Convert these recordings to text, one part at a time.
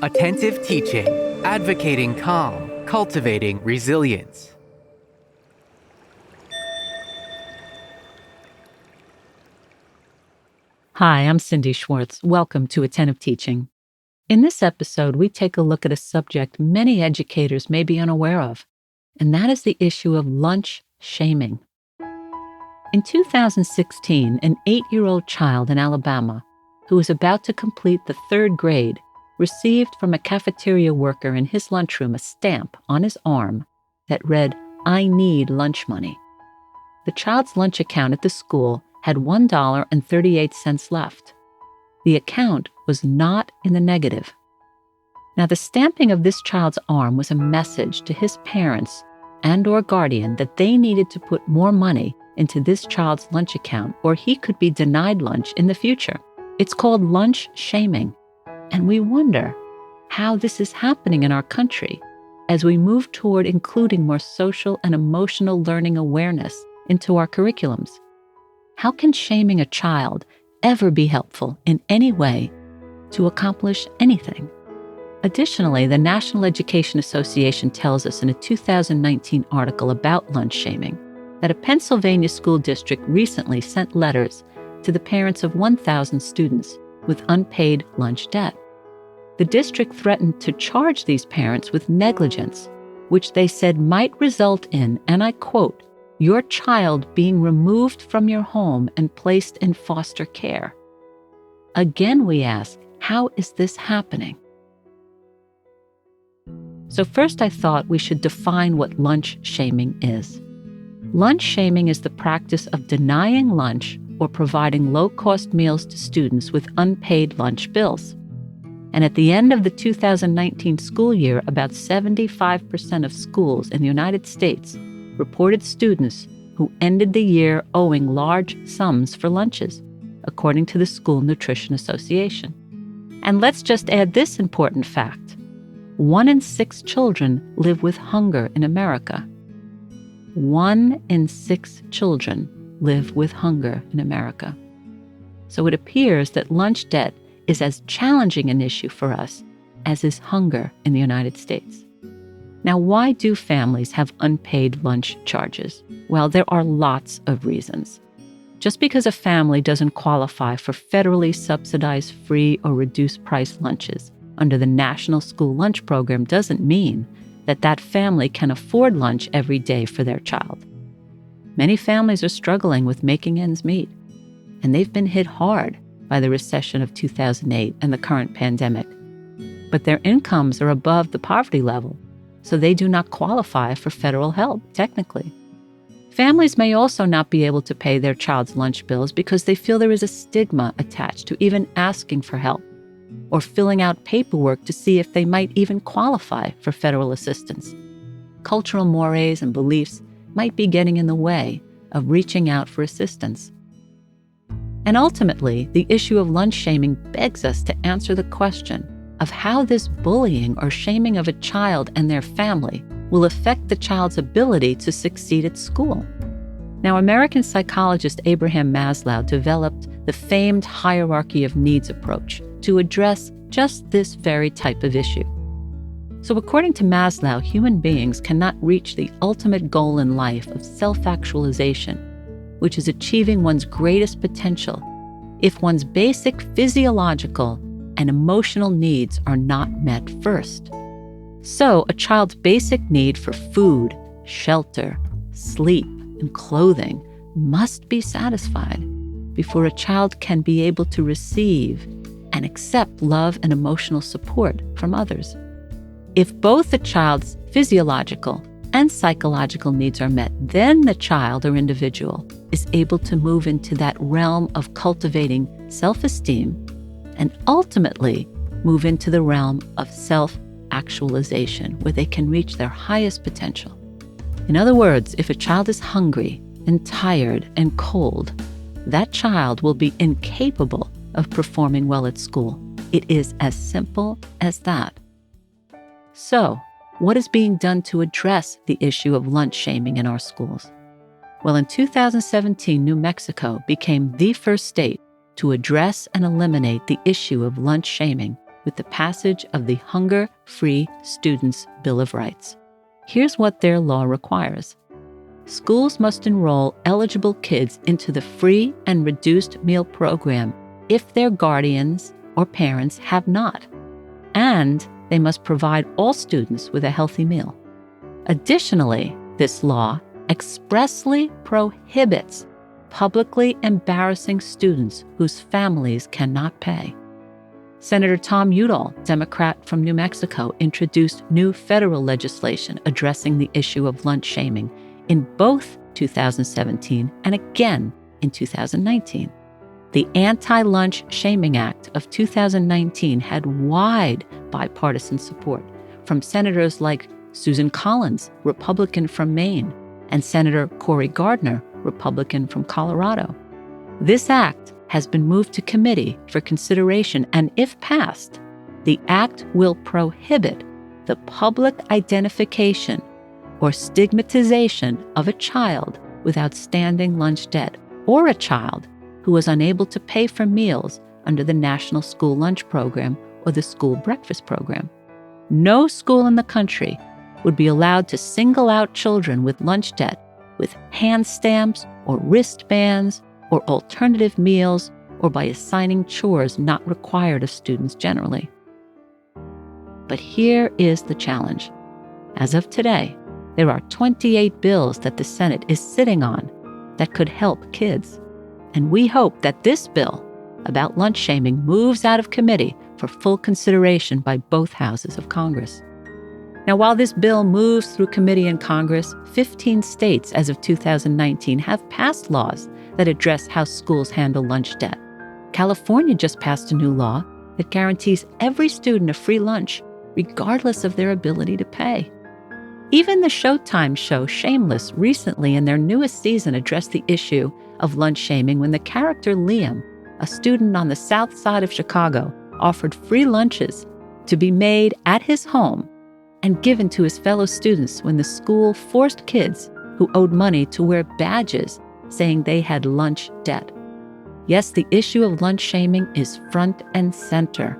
Attentive teaching, advocating calm, cultivating resilience. Hi, I'm Cindy Schwartz. Welcome to Attentive Teaching. In this episode, we take a look at a subject many educators may be unaware of, and that is the issue of lunch shaming. In 2016, an 8-year-old child in Alabama who was about to complete the 3rd grade received from a cafeteria worker in his lunchroom a stamp on his arm that read, "I need lunch money." The child's lunch account at the school had $1.38 left. The account was not in the negative. Now, the stamping of this child's arm was a message to his parents and/or guardian that they needed to put more money into this child's lunch account or he could be denied lunch in the future. It's called lunch shaming. And we wonder how this is happening in our country as we move toward including more social and emotional learning awareness into our curriculums. How can shaming a child ever be helpful in any way to accomplish anything? Additionally, the National Education Association tells us in a 2019 article about lunch shaming that a Pennsylvania school district recently sent letters to the parents of 1,000 students with unpaid lunch debt. The district threatened to charge these parents with negligence, which they said might result in, and I quote, "your child being removed from your home and placed in foster care." Again, we ask, how is this happening? So first, I thought we should define what lunch shaming is. Lunch shaming is the practice of denying lunch or providing low-cost meals to students with unpaid lunch bills. And at the end of the 2019 school year, about 75% of schools in the United States reported students who ended the year owing large sums for lunches, according to the School Nutrition Association. And let's just add this important fact. 1 in 6 children live with hunger in America. 1 in 6 children live with hunger in America. So it appears that lunch debt is as challenging an issue for us as is hunger in the United States. Now, why do families have unpaid lunch charges? Well, there are lots of reasons. Just because a family doesn't qualify for federally subsidized free or reduced price lunches under the National School Lunch Program doesn't mean that that family can afford lunch every day for their child. Many families are struggling with making ends meet, and they've been hit hard by the recession of 2008 and the current pandemic. But their incomes are above the poverty level, so they do not qualify for federal help, technically. Families may also not be able to pay their child's lunch bills because they feel there is a stigma attached to even asking for help or filling out paperwork to see if they might even qualify for federal assistance. Cultural mores and beliefs might be getting in the way of reaching out for assistance. And ultimately, the issue of lunch shaming begs us to answer the question of how this bullying or shaming of a child and their family will affect the child's ability to succeed at school. Now, American psychologist Abraham Maslow developed the famed hierarchy of needs approach to address just this very type of issue. So according to Maslow, human beings cannot reach the ultimate goal in life of self-actualization, which is achieving one's greatest potential, if one's basic physiological and emotional needs are not met first. So a child's basic need for food, shelter, sleep, and clothing must be satisfied before a child can be able to receive and accept love and emotional support from others. If both the child's physiological and psychological needs are met, then the child or individual is able to move into that realm of cultivating self-esteem and ultimately move into the realm of self-actualization, where they can reach their highest potential. In other words, if a child is hungry and tired and cold, that child will be incapable of performing well at school. It is as simple as that. So, what is being done to address the issue of lunch shaming in our schools? Well, in 2017, New Mexico became the first state to address and eliminate the issue of lunch shaming with the passage of the Hunger-Free Students' Bill of Rights. Here's what their law requires. Schools must enroll eligible kids into the free and reduced meal program if their guardians or parents have not, and they must provide all students with a healthy meal. Additionally, this law expressly prohibits publicly embarrassing students whose families cannot pay. Senator Tom Udall, Democrat from New Mexico, introduced new federal legislation addressing the issue of lunch shaming in both 2017 and again in 2019. The Anti-Lunch Shaming Act of 2019 had wide bipartisan support from senators like Susan Collins, Republican from Maine, and Senator Cory Gardner, Republican from Colorado. This act has been moved to committee for consideration, and if passed, the act will prohibit the public identification or stigmatization of a child with outstanding lunch debt or a child who was unable to pay for meals under the National School Lunch Program or the School Breakfast Program. No school in the country would be allowed to single out children with lunch debt with hand stamps or wristbands or alternative meals or by assigning chores not required of students generally. But here is the challenge. As of today, there are 28 bills that the Senate is sitting on that could help kids. And we hope that this bill about lunch shaming moves out of committee for full consideration by both houses of Congress. Now, while this bill moves through committee in Congress, 15 states as of 2019 have passed laws that address how schools handle lunch debt. California just passed a new law that guarantees every student a free lunch, regardless of their ability to pay. Even the Showtime show Shameless recently in their newest season addressed the issue of lunch shaming when the character Liam, a student on the south side of Chicago, offered free lunches to be made at his home and given to his fellow students when the school forced kids who owed money to wear badges saying they had lunch debt. Yes, the issue of lunch shaming is front and center.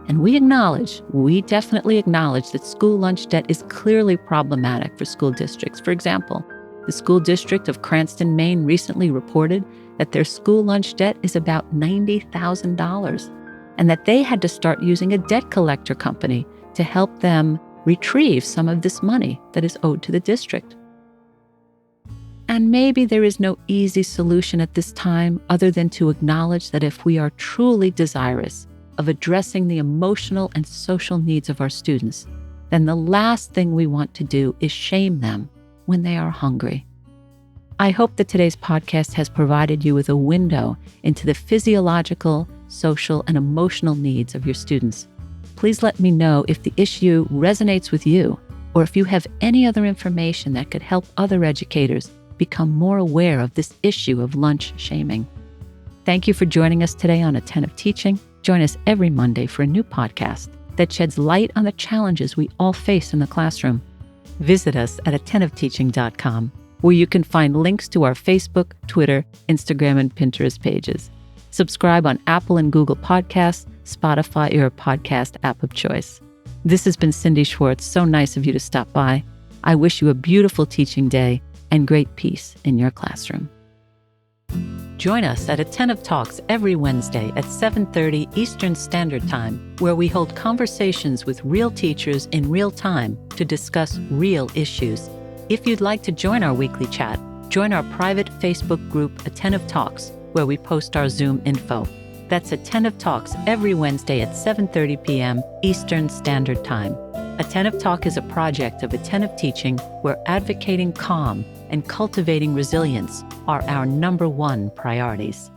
And we definitely acknowledge that school lunch debt is clearly problematic for school districts. For example, the school district of Cranston, Maine recently reported that their school lunch debt is about $90,000 and that they had to start using a debt collector company to help them retrieve some of this money that is owed to the district. And maybe there is no easy solution at this time other than to acknowledge that if we are truly desirous of addressing the emotional and social needs of our students, then the last thing we want to do is shame them when they are hungry. I hope that today's podcast has provided you with a window into the physiological, social, and emotional needs of your students. Please let me know if the issue resonates with you or if you have any other information that could help other educators become more aware of this issue of lunch shaming. Thank you for joining us today on Attentive Teaching. Join us every Monday for a new podcast that sheds light on the challenges we all face in the classroom. Visit us at attentiveteaching.com, where you can find links to our Facebook, Twitter, Instagram, and Pinterest pages. Subscribe on Apple and Google Podcasts, Spotify, or your podcast app of choice. This has been Cindy Schwartz. So nice of you to stop by. I wish you a beautiful teaching day and great peace in your classroom. Join us at Attentive Talks every Wednesday at 7:30 Eastern Standard Time, where we hold conversations with real teachers in real time to discuss real issues. If you'd like to join our weekly chat, join our private Facebook group Attentive Talks, where we post our Zoom info. That's Attentive Talks every Wednesday at 7:30 p.m. Eastern Standard Time. Attentive Talk is a project of Attentive Teaching where advocating calm and cultivating resilience are our #1 priorities.